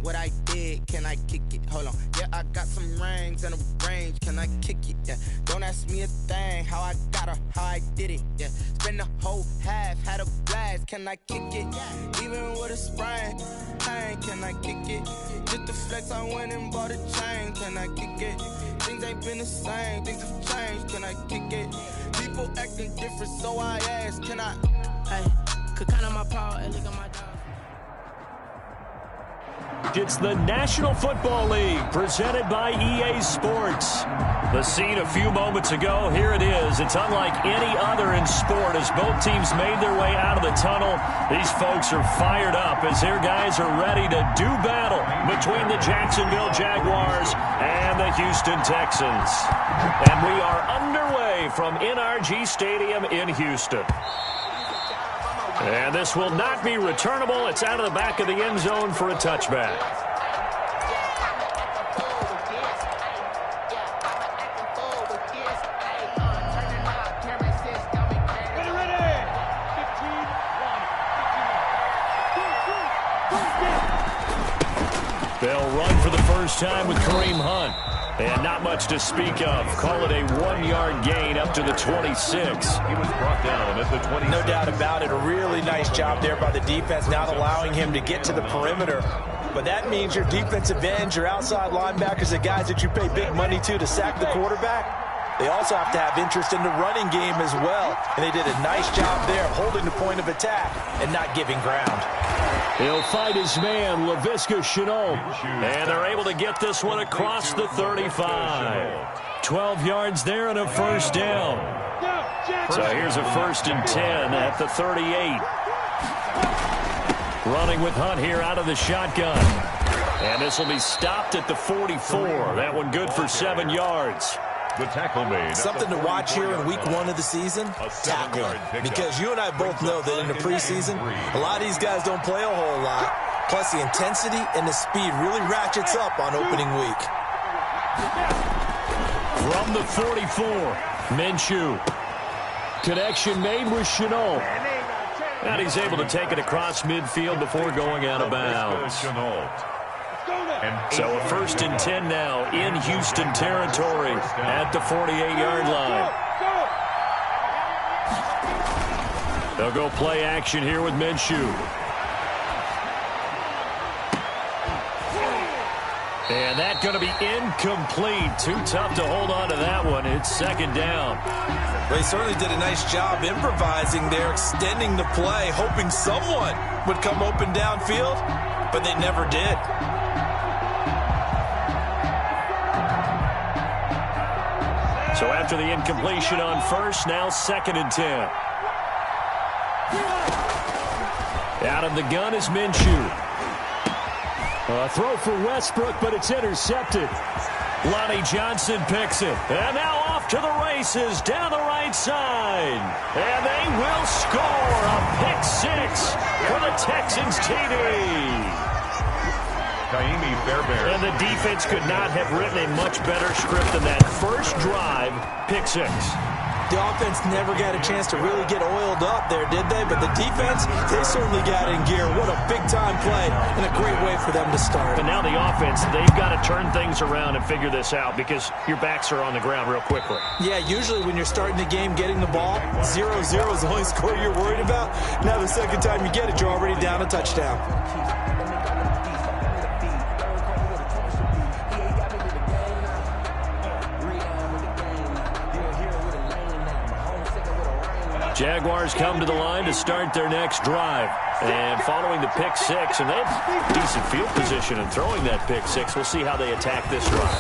what I did, can I kick it? Hold on, yeah, I got some rings and a range, can I kick it? Yeah, don't ask me a thing, how I got her, how I did it. Yeah, spend the whole half, had a blast, can I kick it? Even with a sprain, pain, can I kick it? Just the flex, I went and bought a chain, can I kick it? Things ain't been the same, things have changed, can I kick it? People acting different, so I ask, can I? Hey, could count on my power and look at my dog. It's the National Football League presented by EA Sports. The scene a few moments ago, here it is. It's unlike any other in sport as both teams made their way out of the tunnel. These folks are fired up as their guys are ready to do battle between the Jacksonville Jaguars and the Houston Texans. And we are underway from NRG Stadium in Houston. And this will not be returnable. It's out of the back of the end zone for a touchback. They'll run for the first time with Kareem Hunt. And not much to speak of. Call it a 1-yard gain up to the 26. He was brought down at the 26. No doubt about it. A really nice job there by the defense, not allowing him to get to the perimeter. But that means your defensive ends, your outside linebackers, the guys that you pay big money to sack the quarterback, they also have to have interest in the running game as well. And they did a nice job there of holding the point of attack and not giving ground. He'll fight his man, Laviska Shenault. And they're able to get this one across the 35. 12 yards there and a first down. So here's a 1st and 10 at the 38. Running with Hunt here out of the shotgun. And this will be stopped at the 44. That one good for 7 yards. The tackle made. Something to watch here in week 1 of the season, tackling. Because you and I both know that in the preseason, a lot of these guys don't play a whole lot. Plus the intensity and the speed really ratchets up on opening week. From the 44, Minshew. Connection made with Shenault. And he's able to take it across midfield before going out of bounds. So a 1st and 10 now in Houston territory at the 48-yard line. They'll go play action here with Minshew. And that's going to be incomplete. Too tough to hold on to that one. It's 2nd down. Well, he certainly did a nice job improvising there, extending the play, hoping someone would come open downfield, but they never did. So after the incompletion on 1st, now 2nd and 10. Out of the gun is Minshew. A throw for Westbrook, but it's intercepted. Lonnie Johnson picks it. And now off to the races down the right side. And they will score a pick 6 for the Texans TD. And the defense could not have written a much better script than that first drive, pick 6. The offense never got a chance to really get oiled up there, did they? But the defense, they certainly got in gear. What a big-time play and a great way for them to start. And now the offense, they've got to turn things around and figure this out because your backs are on the ground real quickly. Yeah, usually when you're starting the game getting the ball, 0-0 is the only score you're worried about. Now the second time you get it, you're already down a touchdown. Jaguars come to the line to start their next drive. And following the pick 6, and they have decent field position in throwing that pick 6. We'll see how they attack this drive.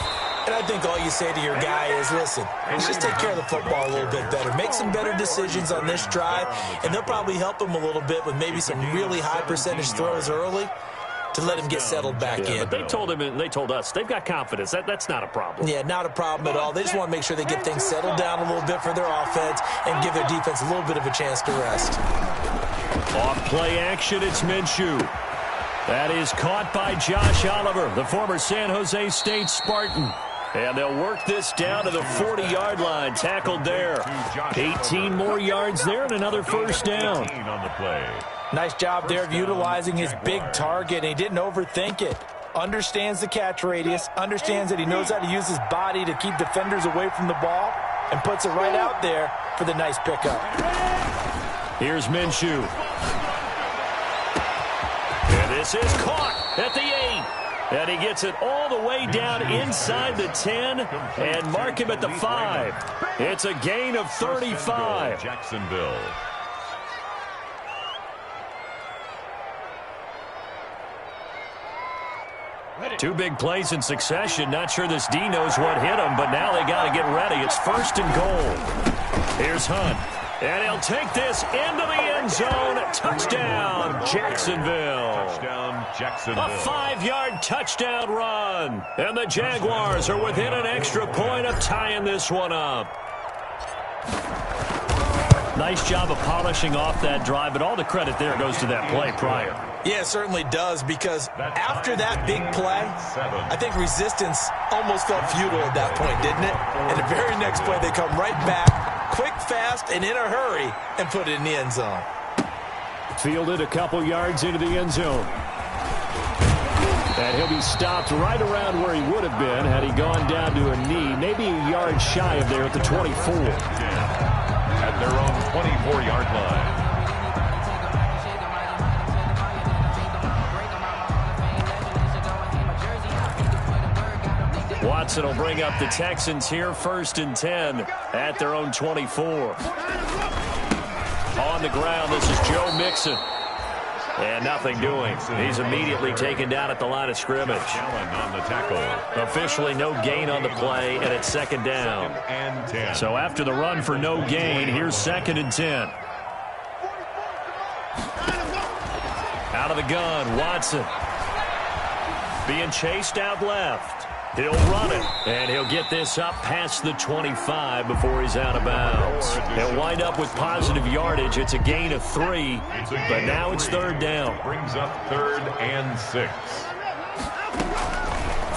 And I think all you say to your guy is, listen, just take care of the football a little bit better. Make some better decisions on this drive, and they'll probably help him a little bit with maybe some really high percentage throws early to let him get settled back in. But they told him and they told us they've got confidence. That's not a problem. Yeah, not a problem at all. They just want to make sure they get things settled down a little bit for their offense and give their defense a little bit of a chance to rest. Off play action, it's Minshew. That is caught by Josh Oliver, the former San Jose State Spartan. And they'll work this down to the 40-yard line, tackled there. 18 more yards there and another first down. Nice job there of utilizing his big target. He didn't overthink it. understands the catch radius, understands that he knows how to use his body to keep defenders away from the ball, and puts it right out there for the nice pickup. Here's Minshew. And this is caught at the 8. And he gets it all the way down inside the 10 and mark him at the 5. It's a gain of 35. Jacksonville. Two big plays in succession. Not sure this D knows what hit him, but now they got to get ready. It's 1st and goal. Here's Hunt. And he'll take this into the end zone. Touchdown, Jacksonville. Touchdown, Jacksonville. A 5-yard touchdown run. And the Jaguars are within an extra point of tying this one up. Nice job of polishing off that drive, but all the credit there goes to that play prior. Yeah, it certainly does, because after that big play, I think resistance almost felt futile at that point, didn't it? And the very next play, they come right back, quick, fast, and in a hurry, and put it in the end zone. Fielded a couple yards into the end zone. And he'll be stopped right around where he would have been had he gone down to a knee, maybe a yard shy of there at the 24. At their own 24-yard line. Watson will bring up the Texans here, 1st and 10 at their own 24. On the ground, this is Joe Mixon. And nothing doing. He's immediately taken down at the line of scrimmage. Allen on the tackle. Officially no gain on the play, and it's 2nd down. And 10. So after the run for no gain, here's 2nd and 10. Out of the gun, Watson. Being chased out left. He'll run it, and he'll get this up past the 25 before he's out of bounds. He'll wind up with positive yardage. It's a gain of 3, but now it's 3rd down. Brings up 3rd and 6.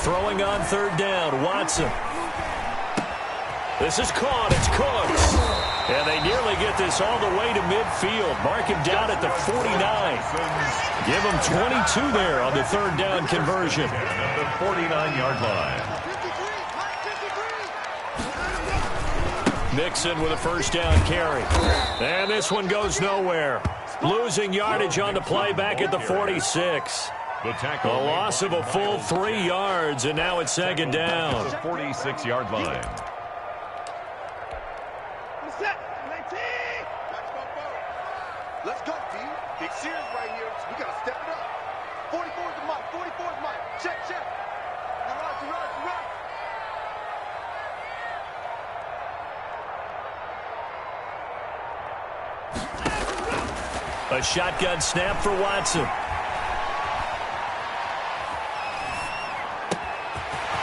Throwing on 3rd down, Watson. This is caught. It's Cooks. And they nearly get this all the way to midfield. Mark him down at the 49. Give him 22 there on the 3rd down conversion. At the 49-yard line. Mixon with a 1st down carry. And this one goes nowhere. Losing yardage on the play back at the 46. The tackle. A loss of a full 3 yards, and now it's 2nd down. The 46-yard line. Let's go, D. Big series right here. We got to step it up. 44 is the mic. 44 is the mic. Check, check. A shotgun snap for Watson.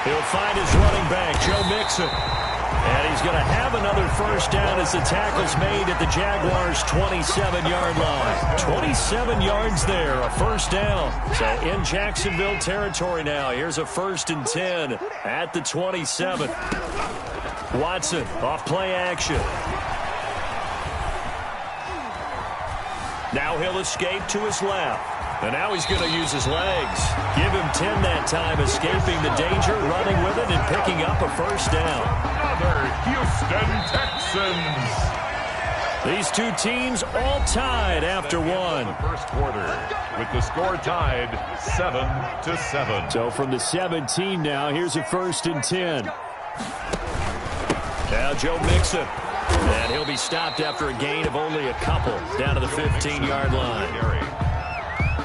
He'll find his running back, Joe Mixon. And he's going to have another 1st down as the tackle's made at the Jaguars' 27-yard line. 27 yards there, a 1st down. So in Jacksonville territory now. Here's a 1st and 10 at the 27. Watson off play action. Now he'll escape to his left. And now he's going to use his legs. Give him 10 that time, escaping the danger, running with it, and picking up a 1st down. Another Houston Texans. These two teams all tied after one. The first quarter with the score tied 7-7. So from the 17 now, here's a 1st and 10. Now Joe Mixon. And he'll be stopped after a gain of only a couple down to the 15-yard line.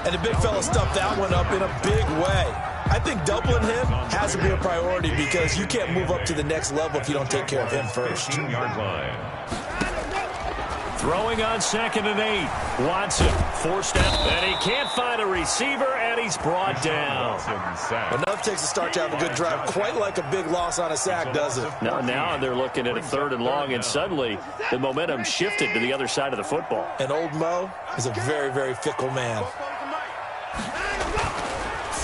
And the big fella stuffed that one up in a big way. I think doubling him has to be a priority because you can't move up to the next level if you don't take care of him first. 15-yard line. Throwing on 2nd and 8. Watson forced out, and he can't find a receiver, and he's brought down. Enough takes a start to have a good drive, quite like a big loss on a sack, does it? Now they're looking at a 3rd and long, and suddenly the momentum shifted to the other side of the football. And old Mo is a very, very fickle man.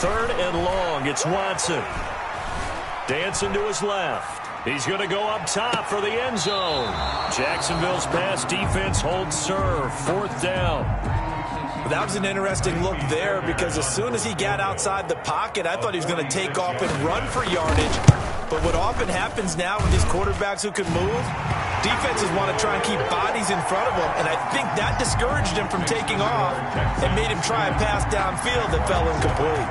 3rd and long, it's Watson. Dancing to his left. He's going to go up top for the end zone. Jacksonville's pass defense holds serve. 4th down. That was an interesting look there because as soon as he got outside the pocket, I thought he was going to take off and run for yardage. But what often happens now with these quarterbacks who can move, defenses want to try and keep bodies in front of them, and I think that discouraged him from taking off and made him try and pass downfield that fell incomplete.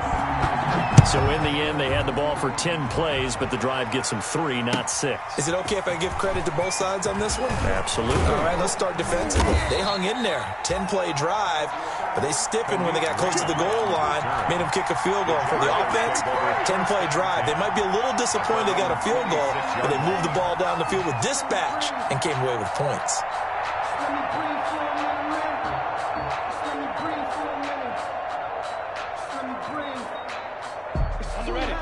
So in the end, they had the ball for 10 plays, but the drive gets them 3, not 6. Is it okay if I give credit to both sides on this one? Absolutely. All right, let's start defensively. They hung in there. 10-play drive, but they stiffened when they got close to the goal line, made them kick a field goal. For the offense, 10-play drive. They might be a little disappointed they got a field goal, but they moved the ball down the field with dispatch and came away with points.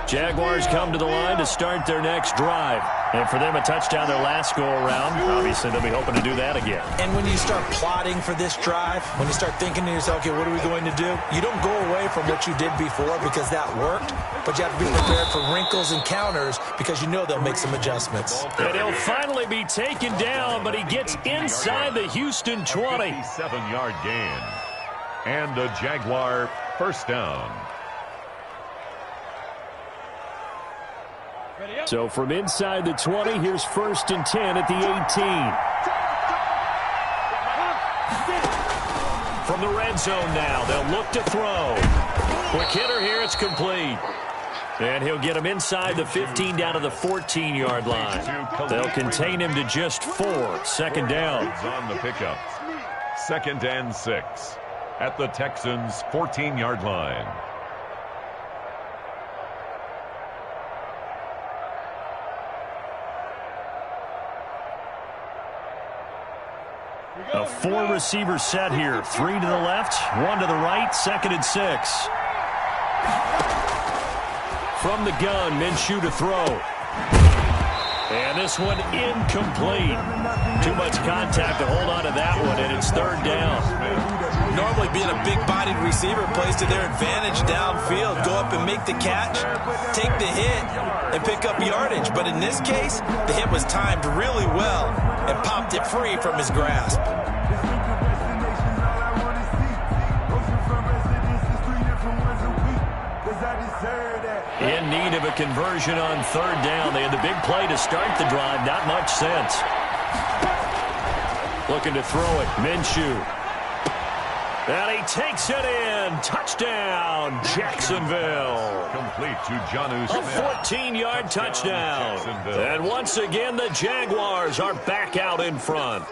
Jaguars come to the line to start their next drive. And for them, a touchdown their last go-around. Obviously, they'll be hoping to do that again. And when you start plotting for this drive, when you start thinking to yourself, okay, what are we going to do? You don't go away from what you did before because that worked, but you have to be prepared for wrinkles and counters because you know they'll make some adjustments. And he'll finally be taken down, but he gets inside the Houston 20. 57-yard gain. And a Jaguar first down. So from inside the 20, here's 1st and 10 at the 18. From the red zone now, they'll look to throw. Quick hitter here, it's complete. And he'll get him inside the 15 down to the 14-yard line. They'll contain him to just 4. 2nd down. On the pickup. 2nd and 6 at the Texans' 14-yard line. A 4-receiver set here. 3 to the left, 1 to the right, 2nd and 6. From the gun, Minshew to throw. And this one incomplete. Too much contact to hold on to that one, and it's 3rd down. Normally being a big-bodied receiver plays to their advantage downfield. Go up and make the catch, take the hit, and pick up yardage. But in this case, the hit was timed really well and popped it free from his grasp. In need of a conversion on 3rd down. They had the big play to start the drive. Not much sense. Looking to throw it. Minshew. And he takes it in. Touchdown, Jacksonville. Complete to Jonnu Smith. A 14-yard touchdown. And once again, the Jaguars are back out in front.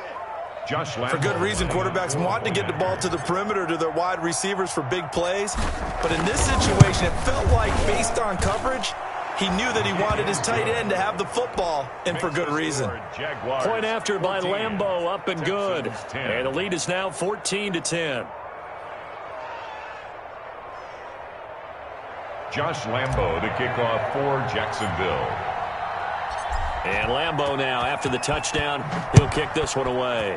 For good reason, quarterbacks want to get the ball to the perimeter to their wide receivers for big plays. But in this situation, it felt like, based on coverage, he knew that he wanted his tight end to have the football, and for good reason. Point after by Lambeau, up and good. And the lead is now 14-10. Josh Lambeau to kick off for Jacksonville. And Lambeau now, after the touchdown, he'll kick this one away.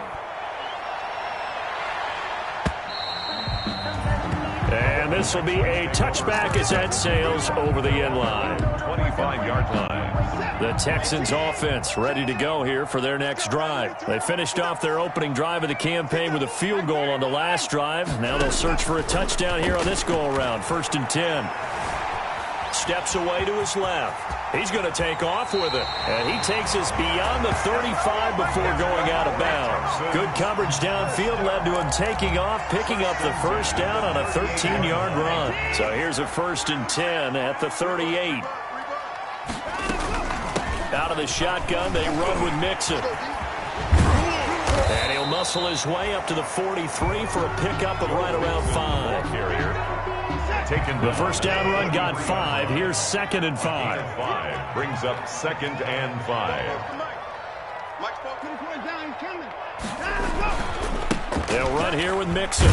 And this will be a touchback as that sails over the end line. 25-yard line. The Texans offense ready to go here for their next drive. They finished off their opening drive of the campaign with a field goal on the last drive. Now they'll search for a touchdown here on this go-around. 1st and 10. Steps away to his left. He's going to take off with it. And he takes us beyond the 35 before going out of bounds. Good coverage downfield led to him taking off, picking up the 1st down on a 13-yard run. So here's a 1st and 10 at the 38. Out of the shotgun, they run with Mixon. And he'll muscle his way up to the 43 for a pickup of right around 5. The 1st down run got 5. Here's 2nd and 5. Brings up 2nd and 5. They'll run here with Mixon.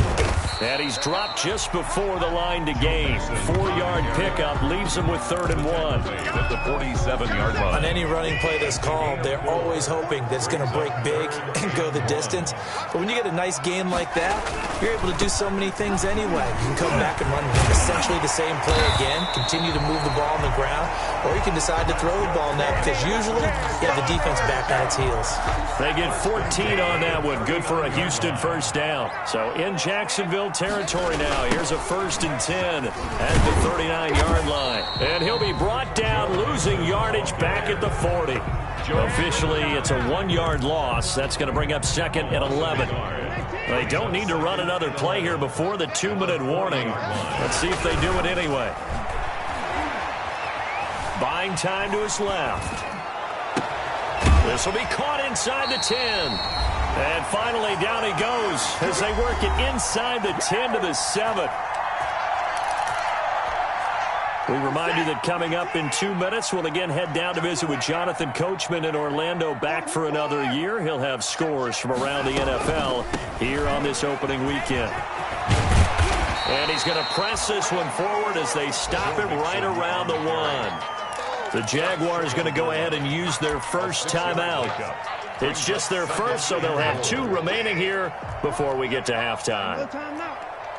And he's dropped just before the line to gain. 4-yard pickup leaves him with 3rd and 1. At the 47-yard line. On any running play that's called, they're always hoping that it's going to break big and go the distance. But when you get a nice gain like that, you're able to do so many things anyway. You can come back and run essentially the same play again, continue to move the ball on the ground, or you can decide to throw the ball now because usually you have the defense back on its heels. They get 14 on that one. Good for a Houston 1st down. So in Jacksonville, Jacksonville territory now. Here's a 1st and 10 at the 39-yard line. And he'll be brought down, losing yardage back at the 40. Officially, it's a 1-yard loss. That's going to bring up 2nd and 11. They don't need to run another play here before the 2-minute warning. Let's see if they do it anyway. Buying time to his left. This will be caught inside the 10. And finally, down he goes as they work it inside the 10 to the 7. We remind you that coming up in 2 minutes, we'll again head down to visit with Jonathan Coachman in Orlando, back for another year. He'll have scores from around the NFL here on this opening weekend. And he's going to press this one forward as they stop it right around the 1. The Jaguars going to go ahead and use their first timeout. It's just their first, so they'll have 2 remaining here before we get to halftime.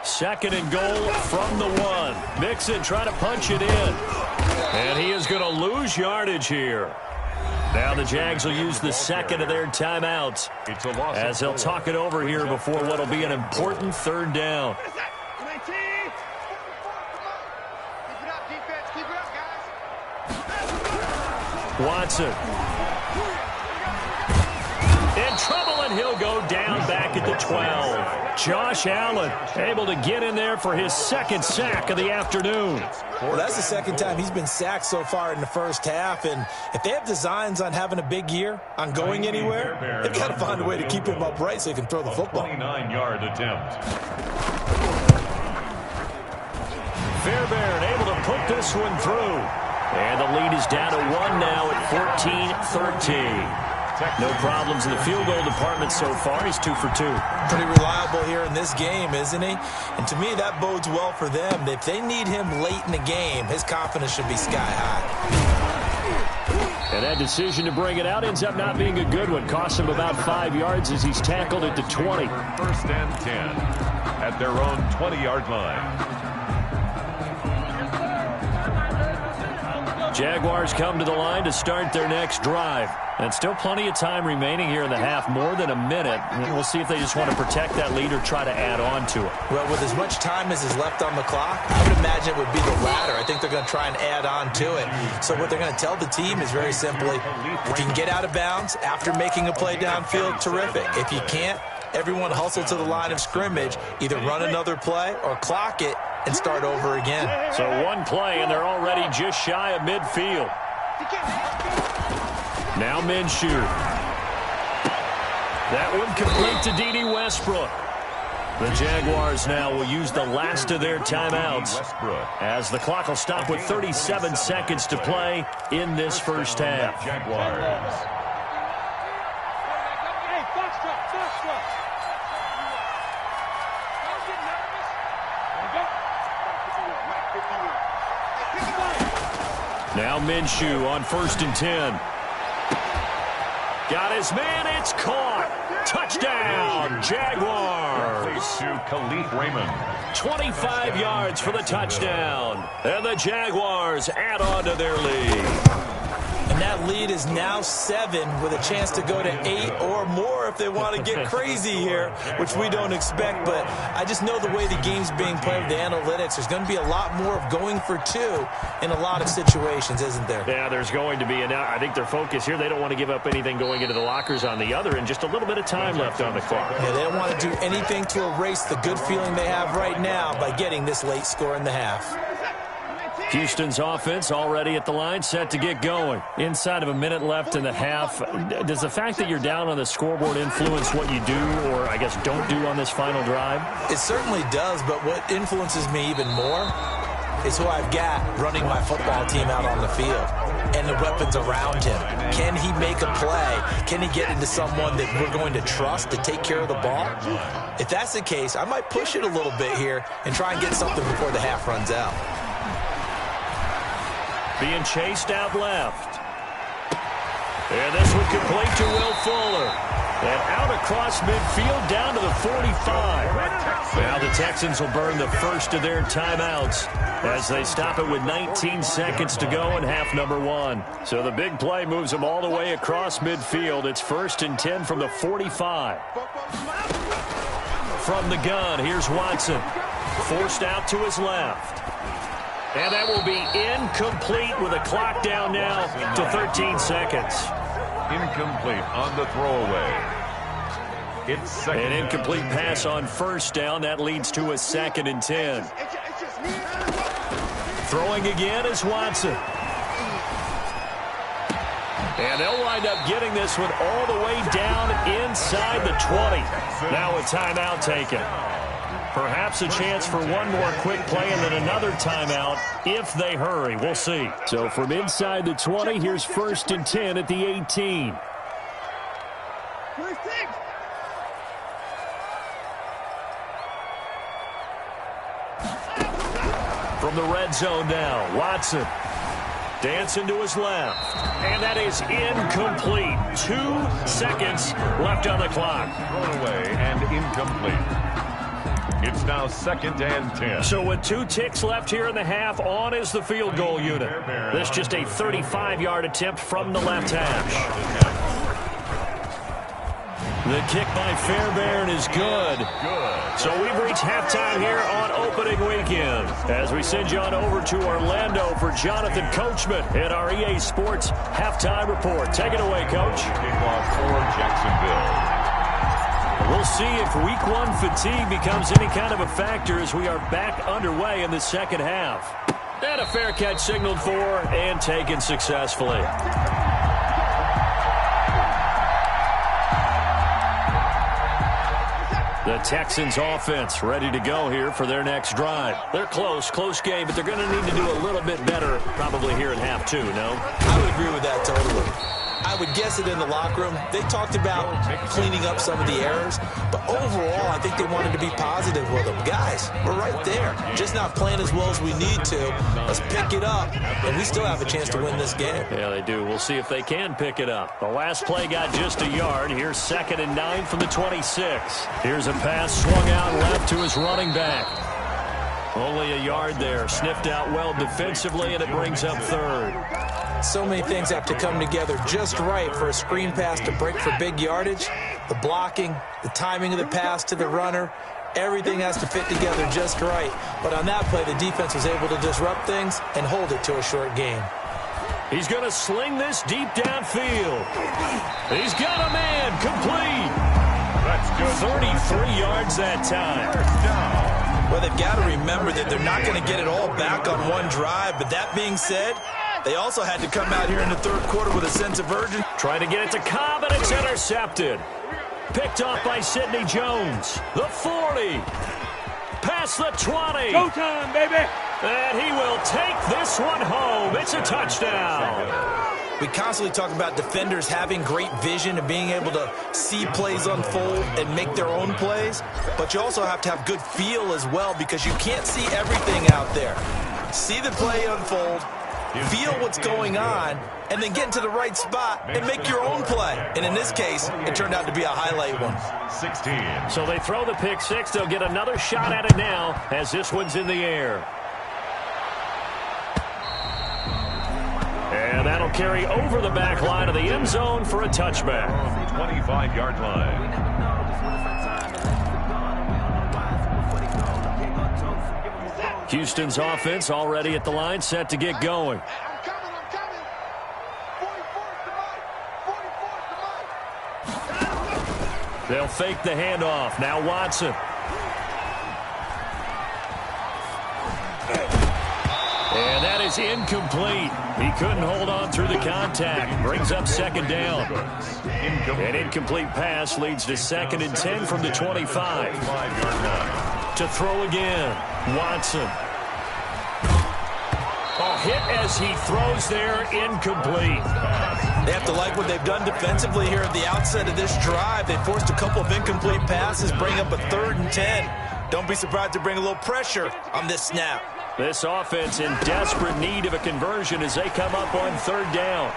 2nd and goal from the 1. Mixon trying to punch it in. And he is going to lose yardage here. Now the Jags will use the 2nd of their timeouts as they'll talk it over here before what will be an important 3rd down. Watson. In trouble, and he'll go down back at the 12. Josh Allen able to get in there for his 2nd sack of the afternoon. Well, that's the 2nd time he's been sacked so far in the first half, and if they have designs on having a big year, on going anywhere, they've got to find a way to keep him upright so he can throw the football. 29-yard attempt. Fairbairn able to put this one through. And the lead is down to 1 now at 14-13. No problems in the field goal department so far. He's 2 for 2. Pretty reliable here in this game, isn't he? And to me, that bodes well for them. If they need him late in the game, his confidence should be sky high. And that decision to bring it out ends up not being a good one. Costs him about 5 yards as he's tackled at the 20. 1st and 10 at their own 20-yard line. Jaguars come to the line to start their next drive. And still plenty of time remaining here in the half, more than a minute. And we'll see if they just want to protect that lead or try to add on to it. Well, with as much time as is left on the clock, I would imagine it would be the latter. I think they're going to try and add on to it. So what they're going to tell the team is very simply, if you can get out of bounds after making a play downfield, terrific. If you can't, everyone hustle to the line of scrimmage, either run another play or clock it and start over again. So 1 play, and they're already just shy of midfield. Now Minshew. That one complete to D.D. Westbrook. The Jaguars now will use the last of their timeouts as the clock will stop with 37 seconds to play in this first half. Jaguars. Now Minshew on 1st and 10. Got his man, it's caught. Touchdown, Jaguars. To Khalif Raymond. 25 yards for the touchdown. And the Jaguars add on to their lead. And that lead is now 7 with a chance to go to 8 or more if they want to get crazy here, which we don't expect. But I just know the way the game's being played with the analytics, there's going to be a lot more of going for 2 in a lot of situations, isn't there? Yeah, there's going to be. And I think their focus here, they don't want to give up anything going into the lockers on the other, and just a little bit of time left on the clock. Yeah, they don't want to do anything to erase the good feeling they have right now by getting this late score in the half. Houston's offense already at the line, set to get going. Inside of a minute left in the half. Does the fact that you're down on the scoreboard influence what you do, or I guess don't do on this final drive? It certainly does, but what influences me even more is who I've got running my football team out on the field and the weapons around him. Can he make a play? Can he get into someone that we're going to trust to take care of the ball? If that's the case, I might push it a little bit here and try and get something before the half runs out. Being chased out left. And this one complete to Will Fuller. And out across midfield down to the 45. Now the Texans will burn the first of their timeouts as they stop it with 19 seconds to go in half number 1. So the big play moves them all the way across midfield. It's 1st and 10 from the 45. from the gun. Here's Watson. Forced out to his left. And that will be incomplete with a clock down now to 13 seconds. Incomplete on the throwaway. It's second. An incomplete pass on first down. That leads to a 2nd and 10. Throwing again is Watson. And they'll wind up getting this one all the way down inside the 20. Now a timeout taken. Perhaps a chance for one more quick play and then another timeout if they hurry. We'll see. So from inside the 20, here's 1st and 10 at the 18. From the red zone now, Watson dancing to his left. And that is incomplete. 2 seconds left on the clock. Thrown away and incomplete. It's now 2nd and 10. So with 2 ticks left here in the half, on is the field goal unit. This just a 35-yard attempt from the left hash. The kick by Fairbairn is good. So we've reached halftime here on opening weekend. As we send you on over to Orlando for Jonathan Coachman at our EA Sports Halftime Report. Take it away, Coach. Kickoff for Jacksonville. We'll see if week 1 fatigue becomes any kind of a factor as we are back underway in the second half. And a fair catch signaled for and taken successfully. The Texans offense ready to go here for their next drive. They're close game, but they're going to need to do a little bit better probably here in half 2, no? I would agree with that totally. I would guess it in the locker room. They talked about cleaning up some of the errors, but overall, I think they wanted to be positive with them. Guys, we're right there. Just not playing as well as we need to. Let's pick it up, and we still have a chance to win this game. Yeah, they do. We'll see if they can pick it up. The last play got just a yard. Here's 2nd and 9 from the 26. Here's a pass swung out left to his running back. Only a yard there. Sniffed out well defensively, and it brings up 3rd. So many things have to come together just right for a screen pass to break for big yardage. The blocking, the timing of the pass to the runner, everything has to fit together just right. But on that play, the defense was able to disrupt things and hold it to a short game. He's going to sling this deep downfield. He's got a man complete. That's good. 33 yards that time. Well, they've got to remember that they're not going to get it all back on one drive. But that being said, they also had to come out here in the 3rd quarter with a sense of urgency. Trying to get it to Cobb, and it's intercepted. Picked off by Sidney Jones. The 40. Past the 20. Go time, baby. And he will take this one home. It's a touchdown. We constantly talk about defenders having great vision and being able to see plays unfold and make their own plays. But you also have to have good feel as well because you can't see everything out there. See the play unfold, feel what's going on, and then get into the right spot and make your own play. And in this case, it turned out to be a highlight one. 16. So they throw the pick 6. They'll get another shot at it now as this one's in the air. And that'll carry over the back line of the end zone for a touchback. 25-yard line. Houston's offense already at the line, set to get going. I'm coming. 44's the mic. They'll fake the handoff. Now Watson. And that is incomplete. He couldn't hold on through the contact. Brings up 2nd down. An incomplete pass leads to 2nd and 10 from the 25. To throw again. Watson. A hit as he throws there, incomplete. They have to like what they've done defensively here at the outset of this drive. They forced a couple of incomplete passes, bring up a 3rd and 10. Don't be surprised to bring a little pressure on this snap. This offense in desperate need of a conversion as they come up on 3rd down.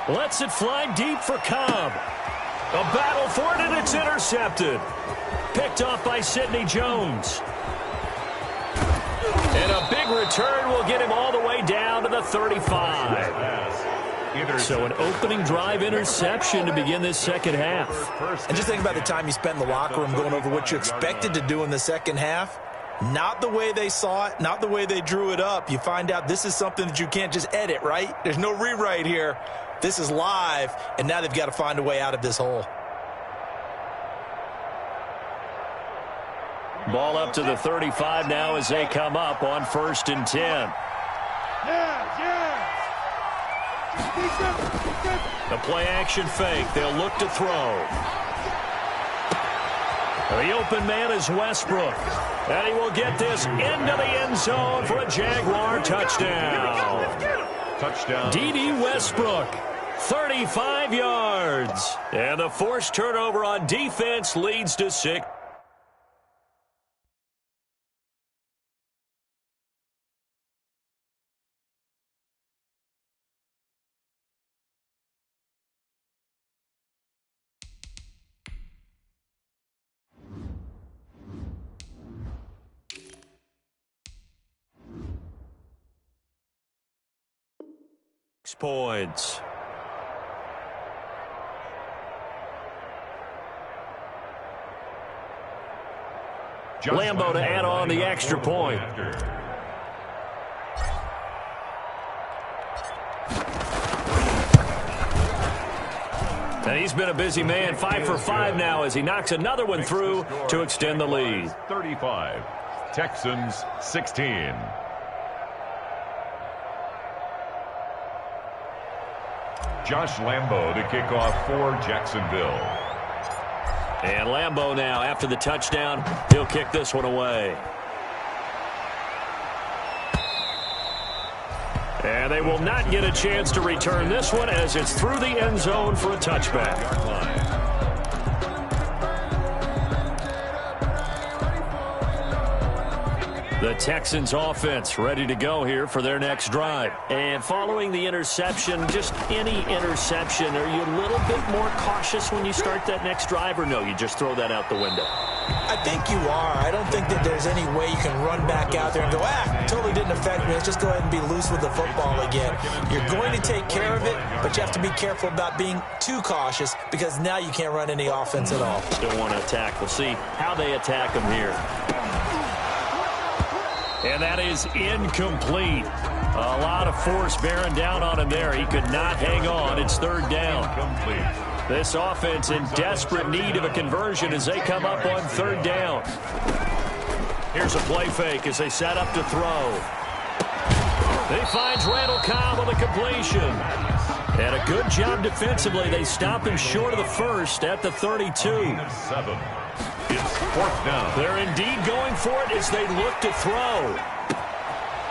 Lets it fly deep for Cobb. A battle for it, and it's intercepted. Picked off by Sidney Jones. And a big return will get him all the way down to the 35. So an opening drive interception to begin this second half. And just think about the time you spent in the locker room going over what you expected to do in the second half. Not the way they saw it, not the way they drew it up. You find out this is something that you can't just edit, right? There's no rewrite here. This is live, and now they've got to find a way out of this hole. Ball up to the 35 now as they come up on 1st and 10. The play action fake. They'll look to throw. The open man is Westbrook. And he will get this into the end zone for a Jaguar touchdown. Touchdown. D.D. Westbrook, 35 yards. And the forced turnover on defense leads to 6. Points. Lambo to add on the extra point. And he's been a busy man, 5 for 5 now as he knocks another one through to extend the lead. 35, Texans 16. Josh Lambo to kick off for Jacksonville. And Lambo now, after the touchdown, he'll kick this one away. And they will not get a chance to return this one as it's through the end zone for a touchback. The Texans offense ready to go here for their next drive. And following the interception, just any interception, are you a little bit more cautious when you start that next drive, or no, you just throw that out the window? I think you are. I don't think that there's any way you can run back out there and go, totally didn't affect me. Let's just go ahead and be loose with the football again. You're going to take care of it, but you have to be careful about being too cautious because now you can't run any offense at all. Still want to attack. We'll see how they attack them here. And that is incomplete. A lot of force bearing down on him there. He could not hang on. It's 3rd down. This offense in desperate need of a conversion as they come up on 3rd down. Here's a play fake as they set up to throw. He finds Randall Cobb on the completion. And a good job defensively. They stop him short of the first at the 32. 7. It's 4th down. They're indeed going for it as they look to throw.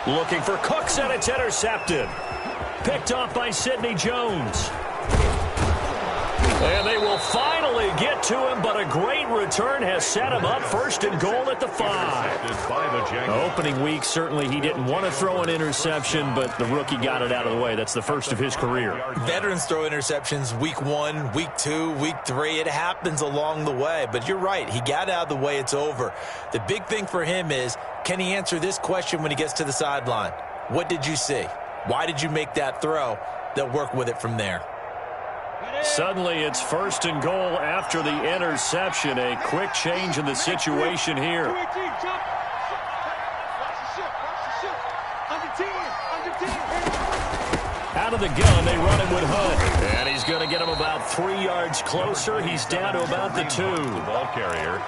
Looking for Cooks, and it's intercepted. Picked off by Sidney Jones. And they will finally get to him, but a great return has set him up 1st and goal at the 5. Opening week, certainly he didn't want to throw an interception, but the rookie got it out of the way. That's the first of his career. Veterans throw interceptions week 1, week 2, week 3. It happens along the way, but you're right. He got out of the way. It's over. The big thing for him is, can he answer this question when he gets to the sideline? What did you see? Why did you make that throw? They'll work with it from there. Suddenly it's 1st and goal after the interception. A quick change in the situation here. Out of the gun, they run him with Hunt. And he's going to get him about 3 yards closer. He's down to about the 2. Ball carrier.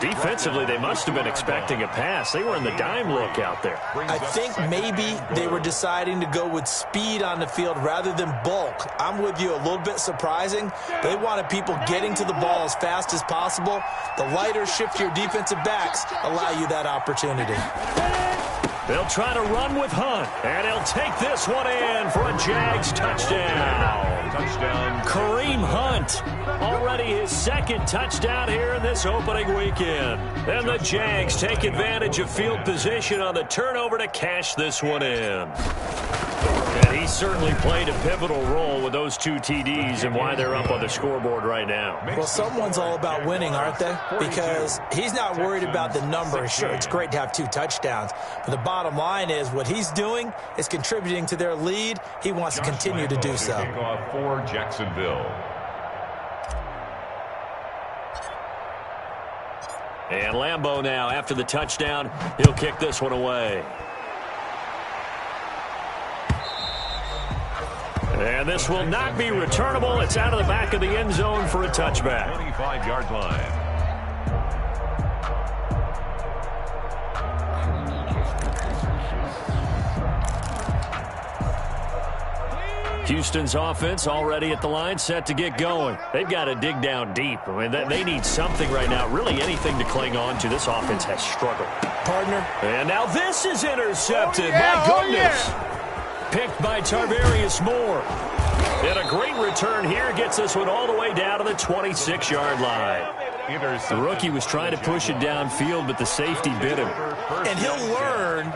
Defensively, they must have been expecting a pass. They were in the dime look out there. I think maybe they were deciding to go with speed on the field rather than bulk. I'm with you, a little bit surprising. They wanted people getting to the ball as fast as possible. The lighter, shiftier defensive backs allow you that opportunity. They'll try to run with Hunt, and he'll take this one in for a Jags touchdown. Kareem Hunt, already his 2nd touchdown here in this opening weekend. And the Jags take advantage of field position on the turnover to cash this one in. And he certainly played a pivotal role with those 2 TDs and why they're up on the scoreboard right now. Well, someone's all about winning, aren't they? Because he's not worried about the number. Sure, it's great to have 2 touchdowns, but the bottom bottom line is what he's doing is contributing to their lead. He wants to continue to do so. Kickoff for Jacksonville. And Lambeau now, after the touchdown, he'll kick this one away. And this will not be returnable. It's out of the back of the end zone for a touchback. 25-yard line. Houston's offense already at the line, set to get going. They've got to dig down deep. I mean, they need something right now, really anything to cling on to. This offense has struggled. Partner. And now this is intercepted. My goodness. Picked by Tarvarius Moore. And a great return here gets this one all the way down to the 26-yard line. The rookie was trying to push it downfield, but the safety bit him. And he'll learn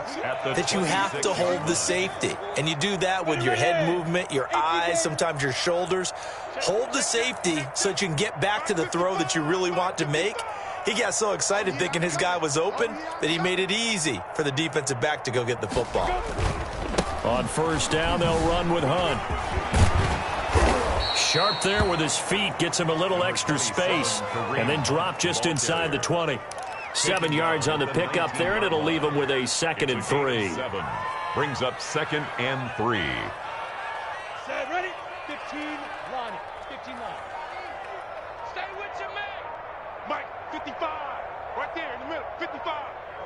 that you have to hold the safety. And you do that with your head movement, your eyes, sometimes your shoulders. Hold the safety so that you can get back to the throw that you really want to make. He got so excited thinking his guy was open that he made it easy for the defensive back to go get the football. On first down, they'll run with Hunt. Sharp there with his feet, gets him a little extra space, and then drop just inside the 20. 7 yards on the pickup there, and it'll leave him with a 2nd and 3. Brings up 2nd and 3. Set, ready? 15, line it. 15 line. Stay with your man. Mike, 55. Right there in the middle. 55.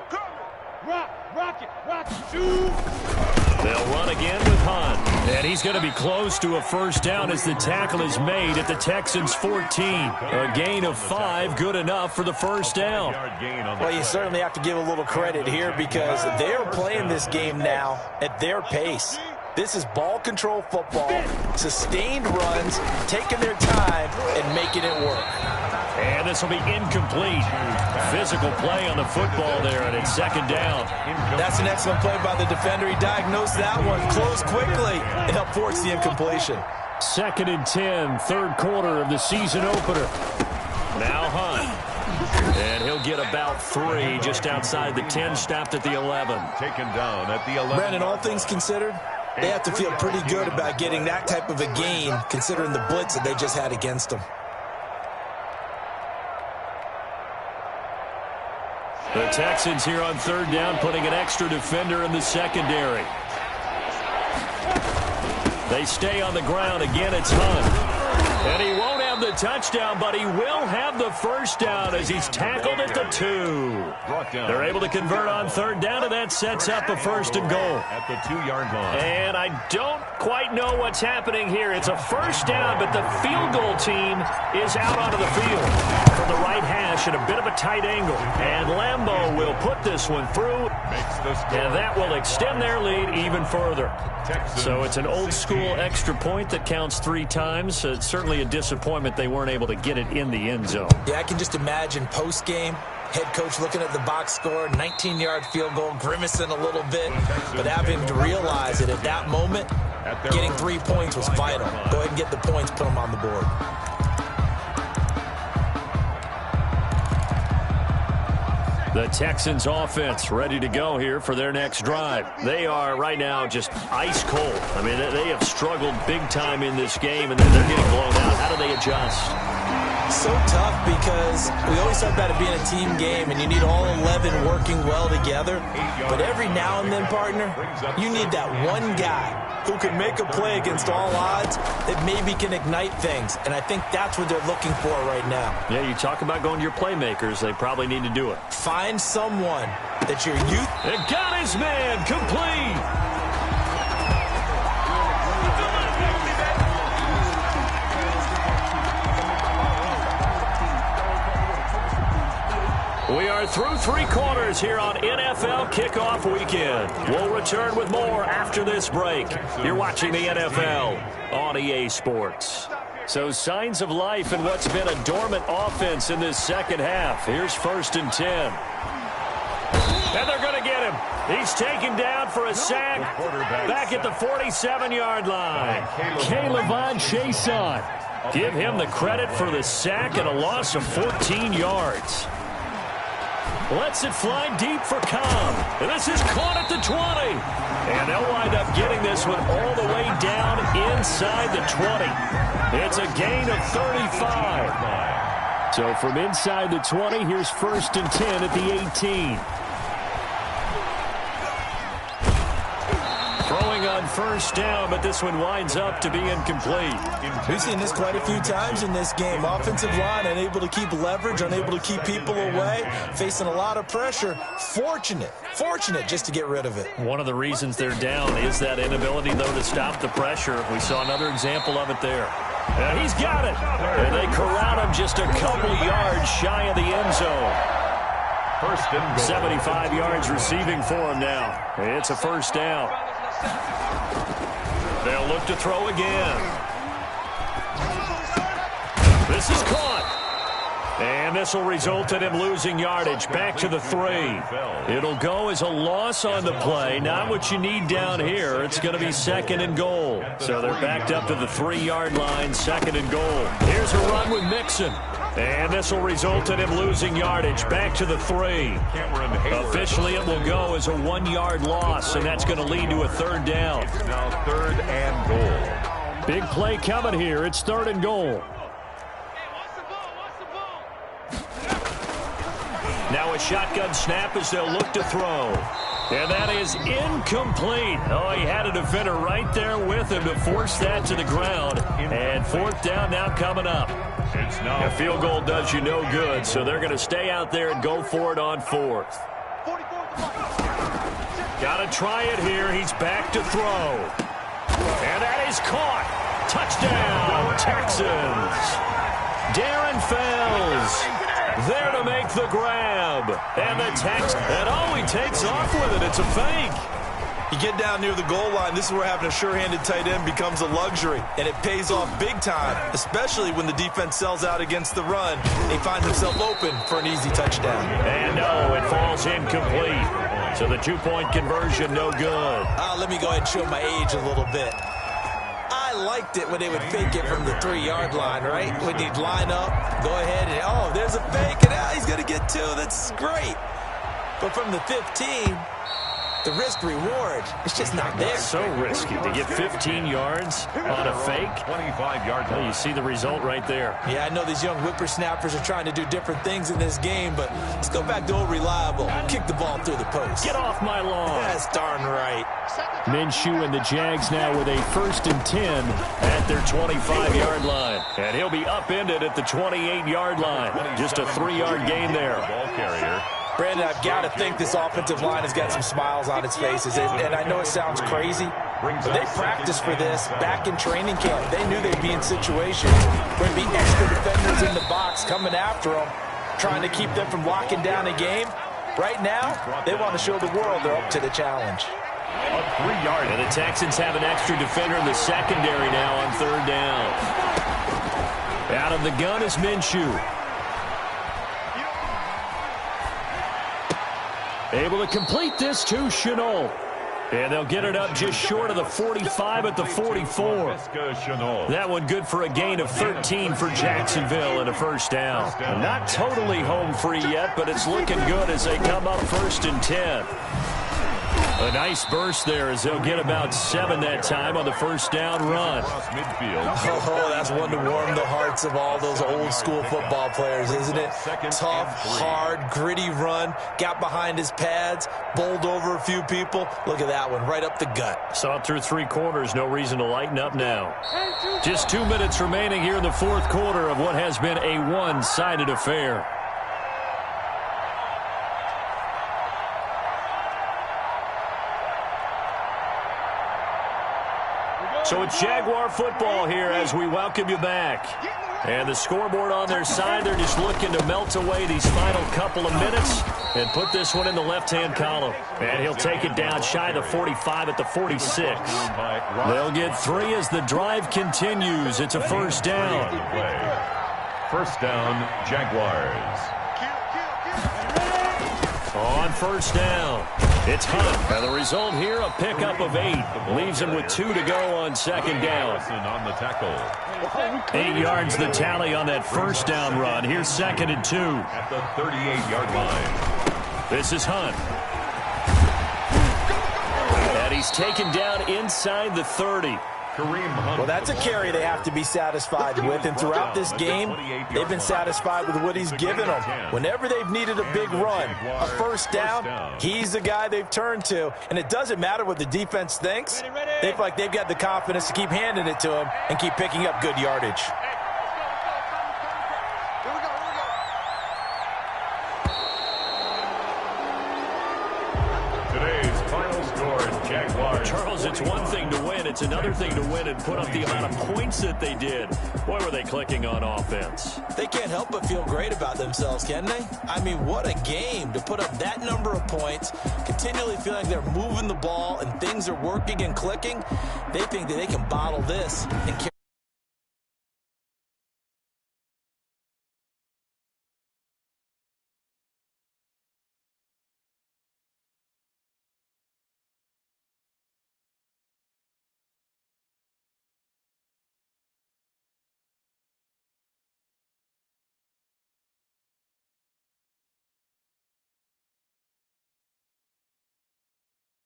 Coming. Rock it, shoot. They'll run again with Hunt. And he's going to be close to a first down as the tackle is made at the Texans' 14. A gain of 5, good enough for the first down. Well, you certainly have to give a little credit here because they're playing this game now at their pace. This is ball control football, sustained runs, taking their time and making it work. And this will be incomplete. Physical play on the football there, and it's 2nd down. That's an excellent play by the defender. He diagnosed that one, closed quickly, and helped force the incompletion. 2nd and 10, 3rd quarter of the season opener. Now Hunt. And he'll get about 3 just outside the 10, stopped at the 11. Taken down at the 11. Brandon, all things considered, they have to feel pretty good about getting that type of a gain considering the blitz that they just had against them. The Texans here on 3rd down, putting an extra defender in the secondary. They stay on the ground. Again, it's Hunt. And he won't have the touchdown, but he will have the first down as he's tackled at the 2. They're able to convert on 3rd down, and that sets up a 1st and goal. At the 2-yard line. And I don't quite know what's happening here. It's a first down, but the field goal team is out onto the field from the right hash at a bit of a tight angle. And Lambeau will put this one through, and that will extend their lead even further. So it's an old-school extra point that counts 3 times. It's certainly a disappointment they weren't able to get it in the end zone. Yeah, I can just imagine post-game, head coach looking at the box score, 19-yard field goal, grimacing a little bit, but having to realize that at that moment, getting 3 points was vital. Go ahead and get the points, put them on the board. The Texans offense ready to go here for their next drive. They are right now just ice cold. I mean, they have struggled big time in this game, and then they're getting blown out. How do they adjust? So tough because we always talk about it being a team game, and you need all 11 working well together. But every now and then, partner, you need that one guy who can make a play against all odds that maybe can ignite things. And I think that's what they're looking for right now. Yeah, you talk about going to your playmakers. They probably need to do it. Find someone that your youth... And got his man complete. We are through 3 quarters here on NFL Kickoff Weekend. We'll return with more after this break. You're watching the NFL on EA Sports. So signs of life in what's been a dormant offense in this second half. Here's 1st and 10. And they're going to get him. He's taken down for a sack back at the 47-yard line. K'Lavon Chaisson. Give him the credit for the sack and a loss of 14 yards. Lets it fly deep for Cobb. And this is caught at the 20. And they'll wind up getting this one all the way down inside the 20. It's a gain of 35. So from inside the 20, here's 1st and 10 at the 18. Throwing on 1st down, but this one winds up to be incomplete. We've seen this quite a few times in this game. Offensive line unable to keep leverage, unable to keep people away, facing a lot of pressure. Fortunate just to get rid of it. One of the reasons they're down is that inability, though, to stop the pressure. We saw another example of it there. And he's got it. And they corral him just a couple yards shy of the end zone. 1st and goal. 75 yards receiving for him now. It's a 1st down. They'll look to throw again. This is caught. And this will result in him losing yardage back to the 3. It'll go as a loss on the play. Not what you need down here. It's going to be 2nd and goal. So they're backed up to the 3-yard line, 2nd and goal. Here's a run with Mixon. And this will result in him losing yardage back to the 3. Officially, it will go as a 1-yard loss, and that's going to lead to a 3rd down. It's now 3rd and goal. Big play coming here. It's 3rd and goal. Now a shotgun snap as they'll look to throw. And that is incomplete. Oh, he had a defender right there with him to force that to the ground. And 4th down now coming up. A field goal does you no good, so they're going to stay out there and go for it on 4th. Got to try it here. He's back to throw. And that is caught. Touchdown, Texans. Darren Fells there to make the grab. And the Texans, and he takes off with it. It's a fake. You get down near the goal line, this is where having a sure-handed tight end becomes a luxury, and it pays off big time, especially when the defense sells out against the run, and he finds himself open for an easy touchdown. And no, it falls incomplete. So the 2-point conversion, no good. Let me go ahead and show my age a little bit. I liked it when they would fake it from the 3-yard line, right? When you'd line up, go ahead, and there's a fake, and he's going to get 2. That's great. But from the 15... the risk-reward, it's just not there. So risky to get 15 yards on a fake. 25-yard line. You see the result right there. Yeah, I know these young whippersnappers are trying to do different things in this game, but let's go back to old reliable. Kick the ball through the post. Get off my lawn. That's darn right. Minshew and the Jags now with a 1st and 10 at their 25-yard line. And he'll be upended at the 28-yard line. Just a 3-yard gain there. Ball carrier. Brandon, I've got to think this offensive line has got some smiles on its faces. And I know it sounds crazy, but they practiced for this back in training camp. They knew they'd be in situations where there'd be extra defenders in the box coming after them, trying to keep them from locking down a game. Right now, they want to show the world they're up to the challenge. A 3-yard. And the Texans have an extra defender in the secondary now on 3rd down. Out of the gun is Minshew. Able to complete this to Chenault. And they'll get it up just short of the 45 at the 44. That one good for a gain of 13 for Jacksonville and a 1st down. Not totally home free yet, but it's looking good as they come up 1st and 10. A nice burst there as they'll get about 7 that time on the 1st down run. Oh, that's one to warm the hearts of all those old school football players, isn't it? Tough, hard, gritty run. Got behind his pads, bowled over a few people. Look at that one, right up the gut. Saw it through 3 quarters. No reason to lighten up now. Just 2 minutes remaining here in the 4th quarter of what has been a one-sided affair. So it's Jaguar football here as we welcome you back. And the scoreboard on their side, they're just looking to melt away these final couple of minutes and put this one in the left-hand column. And he'll take it down shy of the 45 at the 46. They'll get 3 as the drive continues. It's a 1st down. 1st down, Jaguars. On 1st down, it's Hunt. And the result here, a pickup of 8. Leaves him with 2 to go on 2nd down. On the tackle. 8 yards the tally on that 1st down run. Here's 2nd and 2. At the 38-yard line. This is Hunt. And he's taken down inside the 30. Well, that's a carry they have to be satisfied with, and throughout this game, they've been satisfied with what he's given them. Whenever they've needed a big run, a first down, he's the guy they've turned to, and it doesn't matter what the defense thinks. They feel like they've got the confidence to keep handing it to him and keep picking up good yardage. Today's final score, Jaguars. Charles, it's one thing to win. It's another thing to win and put up the amount of points that they did. Boy, were they clicking on offense. They can't help but feel great about themselves, can they? I mean, what a game to put up that number of points, continually feeling like they're moving the ball and things are working and clicking. They think that they can bottle this and carry